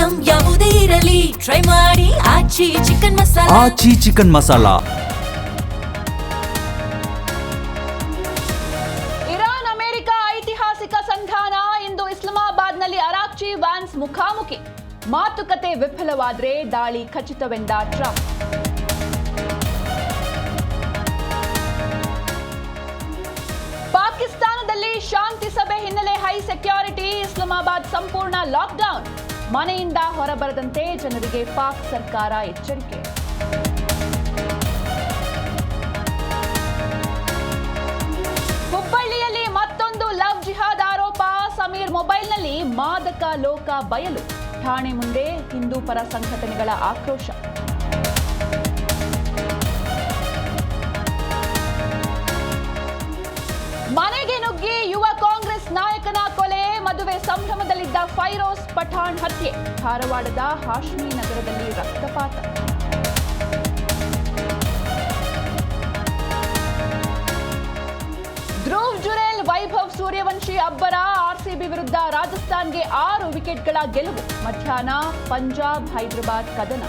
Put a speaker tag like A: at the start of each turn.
A: Item ಯಾವುದೇ ಇರಲಿ try ಮಾಡಿ ಆಚಿ ಚಿಕನ್ ಮಸಾಲಾ.
B: ಆಚಿ ಚಿಕನ್ ಮಸಾಲಾ.
C: ಇರಾನ್ ಅಮೆರಿಕ ಐತಿಹಾಸಿಕ ಸಂಧಾನ. ಇಂದು ಇಸ್ಲಾಮಾಬಾದ್ನಲ್ಲಿ ಅರಾಕ್ಚಿ ವ್ಯಾನ್ಸ್ ಮುಖಾಮುಖಿ. ಮಾತುಕತೆ ವಿಫಲವಾದರೆ ದಾಳಿ ಖಚಿತವೆಂದ ಟ್ರಂಪ್. ಪಾಕಿಸ್ತಾನದಲ್ಲಿ ಶಾಂತಿ ಸಭೆ ಹಿನ್ನೆಲೆ ಹೈ ಸೆಕ್ಯೂರಿಟಿ. ಇಸ್ಲಾಮಾಬಾದ್ ಸಂಪೂರ್ಣ ಲಾಕ್ಡೌನ್. ಮನೆಯಿಂದ ಹೊರಬರದಂತೆ ಜನರಿಗೆ ಪಾಕ್ ಸರ್ಕಾರ ಎಚ್ಚರಿಕೆ. ಹುಬ್ಬಳ್ಳಿಯಲ್ಲಿ ಮತ್ತೊಂದು ಲವ್ ಜಿಹಾದ್ ಆರೋಪ. ಸಮೀರ್ ಮೊಬೈಲ್ನಲ್ಲಿ ಮಾದಕ ಲೋಕ ಬಯಲು. ಠಾಣೆ ಮುಂದೆ ಹಿಂದೂ ಪರ ಸಂಘಟನೆಗಳ ಆಕ್ರೋಶ. ಮನೆಗೆ ನುಗ್ಗಿ ಯುವ ಕಾಂಗ್ರೆಸ್ ನಾಯಕನ ಕೊಲೆ. ಮದುವೆ ಸಂಭ್ರಮದಲ್ಲಿದ್ದ ಫೈರೋಸ್ ಪಠಾಣ್ ಹತ್ಯೆ. ಧಾರವಾಡದ ಹಾಶ್ಮಿ ನಗರದಲ್ಲಿ ರಕ್ತಪಾತ. ಧ್ರುವ್ ಜುರೇಲ್ ವೈಭವ್ ಸೂರ್ಯವಂಶಿ ಅಬ್ಬರ. ಆರ್ಸಿಬಿ ವಿರುದ್ಧ ರಾಜಸ್ಥಾನ್ಗೆ 6 ವಿಕೆಟ್ಗಳ ಗೆಲುವು. ಮಧ್ಯಾಹ್ನ ಪಂಜಾಬ್ ಹೈದರಾಬಾದ್ ಕದನ.